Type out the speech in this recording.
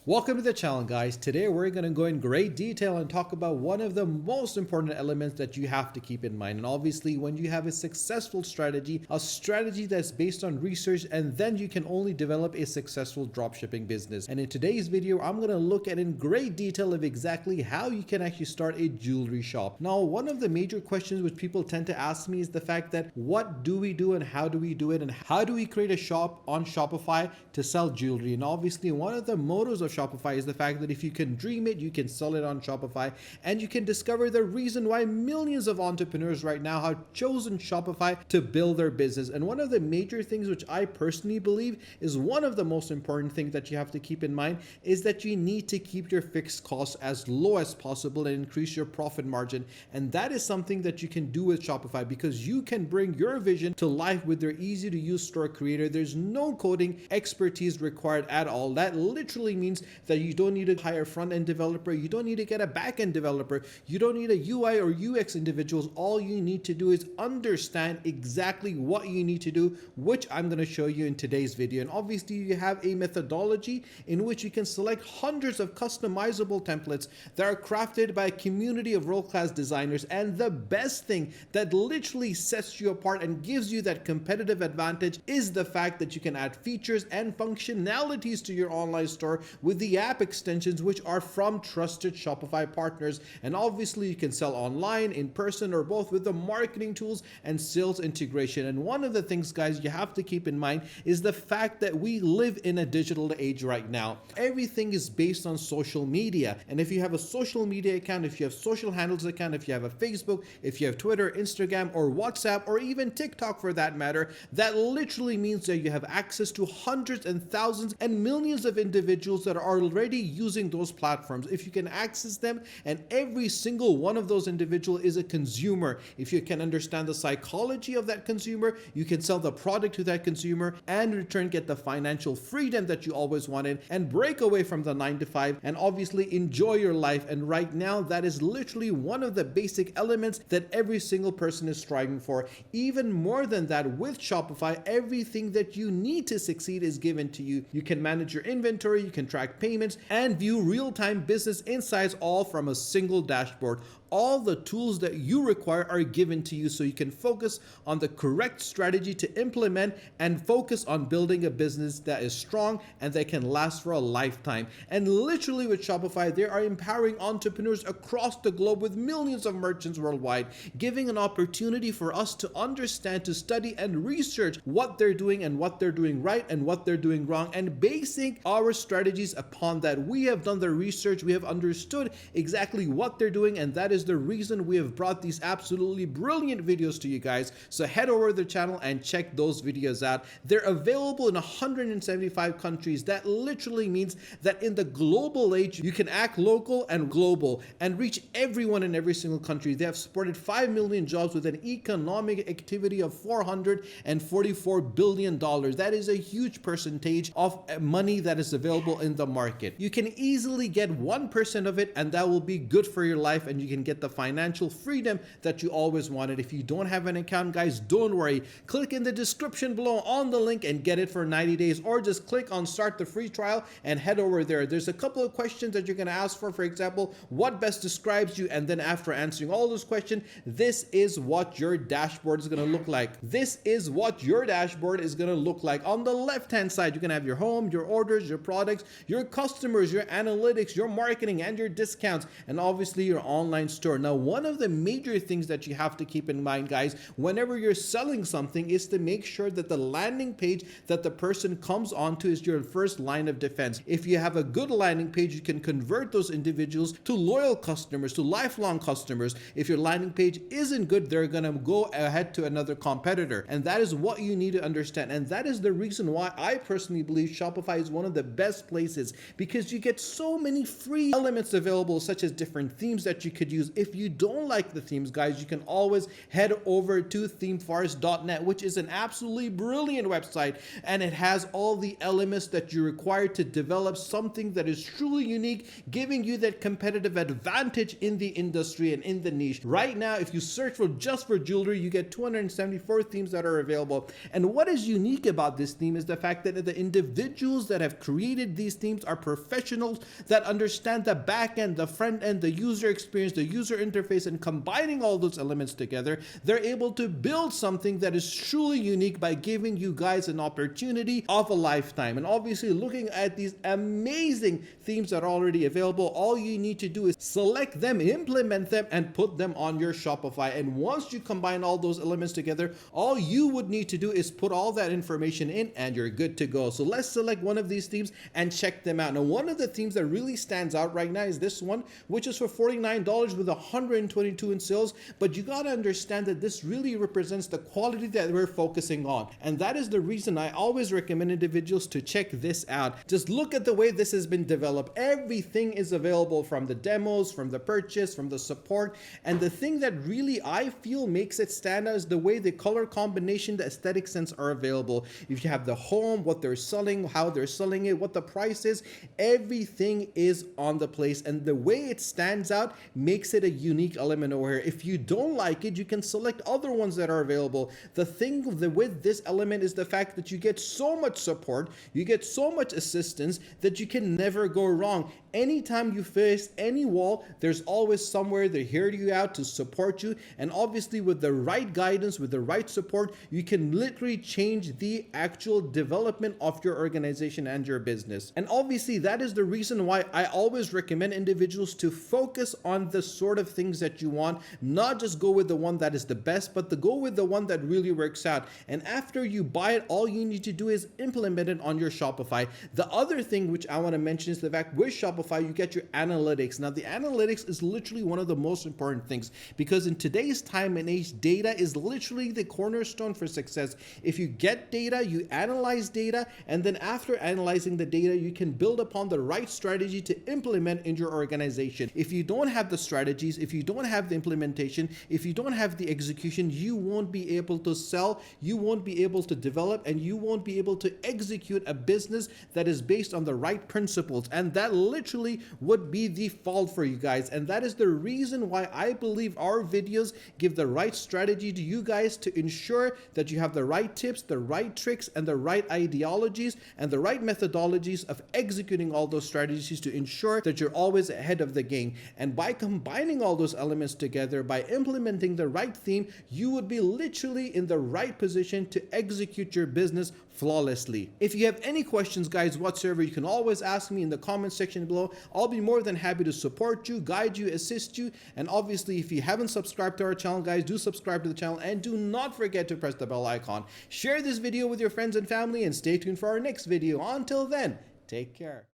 Welcome to the channel, guys. Today we're going to go in great detail and talk about one of the most important elements that you have to keep in mind. And obviously, when you have a successful strategy, a strategy that's based on research, and then you can only develop a successful dropshipping business. And in today's video, I'm going to look at in great detail of exactly how you can actually start a jewelry shop. Now, one of the major questions which people tend to ask me is the fact that what do we do and how do we do it, and how do we create a shop on Shopify to sell jewelry? And obviously, one of the mottos of Shopify is the fact that if you can dream it, you can sell it on Shopify, and you can discover the reason why millions of entrepreneurs right now have chosen Shopify to build their business. And one of the major things which I personally believe is one of the most important things that you have to keep in mind is that you need to keep your fixed costs as low as possible and increase your profit margin. And that is something that you can do with Shopify because you can bring your vision to life with their easy to use store creator. There's no coding expertise required at all. That literally means that you don't need to hire a front-end developer. You don't need to get a back-end developer. You don't need a UI or UX individuals. All you need to do is understand exactly what you need to do, which I'm going to show you in today's video. And obviously, you have a methodology in which you can select hundreds of customizable templates that are crafted by a community of world-class designers. And the best thing that literally sets you apart and gives you that competitive advantage is the fact that you can add features and functionalities to your online store with the app extensions which are from trusted Shopify partners. And obviously, you can sell online, in person, or both with the marketing tools and sales integration. And one of the things, guys, you have to keep in mind is the fact that we live in a digital age right now. Everything is based on social media. And if you have a social media account, if you have social handles account, if you have a Facebook, if you have Twitter, Instagram, or WhatsApp, or even TikTok for that matter, that literally means that you have access to hundreds and thousands and millions of individuals that are already using those platforms. If you can access them, and every single one of those individuals is a consumer, if you can understand the psychology of that consumer, you can sell the product to that consumer and in return get the financial freedom that you always wanted and break away from the 9 to 5 and obviously enjoy your life. And right now, that is literally one of the basic elements that every single person is striving for. Even more than that, with Shopify, everything that you need to succeed is given to you. You can manage your inventory, you can track payments, and view real-time business insights all from a single dashboard. All the tools that you require are given to you so you can focus on the correct strategy to implement and focus on building a business that is strong and that can last for a lifetime. And literally with Shopify, they are empowering entrepreneurs across the globe with millions of merchants worldwide, giving an opportunity for us to understand, to study and research what they're doing and what they're doing right and what they're doing wrong, and basing our strategies upon that. We have done the research, we have understood exactly what they're doing, and that is the reason we have brought these absolutely brilliant videos to you guys. So head over to the channel and check those videos out. They're available in 175 countries. That literally means that in the global age, you can act local and global and reach everyone in every single country. They have supported 5 million jobs with an economic activity of $444 billion. That is a huge percentage of money that is available in the market. You can easily get 1% of it, and that will be good for your life, and you can get the financial freedom that you always wanted. If you don't have an account, guys, don't worry. Click in the description below on the link and get it for 90 days, or just click on start the free trial and head over there. There's a couple of questions that you're going to ask for example, what best describes you? And then after answering all those questions, this is what your dashboard is going to look like. This is what your dashboard is going to look like. On the left-hand side, you can have your home, your orders, your products, your customers, your analytics, your marketing, and your discounts, and obviously your online store. Now, one of the major things that you have to keep in mind, guys, whenever you're selling something is to make sure that the landing page that the person comes onto is your first line of defense. If you have a good landing page, you can convert those individuals to loyal customers, to lifelong customers. If your landing page isn't good, they're going to go ahead to another competitor. And that is what you need to understand. And that is the reason why I personally believe Shopify is one of the best places, because you get so many free elements available, such as different themes that you could use, reviews. If you don't like the themes, guys, you can always head over to themeforest.net, which is an absolutely brilliant website, and it has all the elements that you require to develop something that is truly unique, giving you that competitive advantage in the industry and in the niche. Right now, if you search for just for jewelry, you get 274 themes that are available. And what is unique about this theme is the fact that the individuals that have created these themes are professionals that understand the back end, the front end, the user experience, the user interface, and combining all those elements together, they're able to build something that is truly unique by giving you guys an opportunity of a lifetime. And obviously, looking at these amazing themes that are already available, all you need to do is select them, implement them, and put them on your Shopify. And once you combine all those elements together, all you would need to do is put all that information in and you're good to go. So let's select one of these themes and check them out. Now, one of the themes that really stands out right now is this one, which is for $49 with 122 in sales. But you got to understand that this really represents the quality that we're focusing on. And that is the reason I always recommend individuals to check this out. Just look at the way this has been developed. Everything is available, from the demos, from the purchase, from the support. And the thing that really I feel makes it stand out is the way the color combination, the aesthetic sense are available. If you have the home, what they're selling, how they're selling it, what the price is, everything is on the place. And the way it stands out makes it a unique element over here. If you don't like it, you can select other ones that are available. The thing with this element is the fact that you get so much support, you get so much assistance that you can never go wrong. Anytime you face any wall, there's always somewhere to hear you out, to support you. And obviously with the right guidance, with the right support, you can literally change the actual development of your organization and your business. And obviously that is the reason why I always recommend individuals to focus on the sort of things that you want, not just go with the one that is the best, but to go with the one that really works out. And after you buy it, all you need to do is implement it on your Shopify. The other thing which I want to mention is the fact with Shopify, you get your analytics. Now, the analytics is literally one of the most important things, because in today's time and age, data is literally the cornerstone for success. If you get data, you analyze data, and then after analyzing the data, you can build upon the right strategy to implement in your organization. If you don't have the strategies, if you don't have the implementation, if you don't have the execution, you won't be able to sell, you won't be able to develop, and you won't be able to execute a business that is based on the right principles. And that literally would be the fault for you guys. And that is the reason why I believe our videos give the right strategy to you guys to ensure that you have the right tips, the right tricks, and the right ideologies and the right methodologies of executing all those strategies to ensure that you're always ahead of the game. And by combining all those elements together, by implementing the right theme, you would be literally in the right position to execute your business flawlessly. If you have any questions, guys, whatsoever, you can always ask me in the comment section below. I'll be more than happy to support you, guide you, assist you. And obviously, if you haven't subscribed to our channel, guys, do subscribe to the channel and do not forget to press the bell icon. Share this video with your friends and family and stay tuned for our next video. Until then, take care.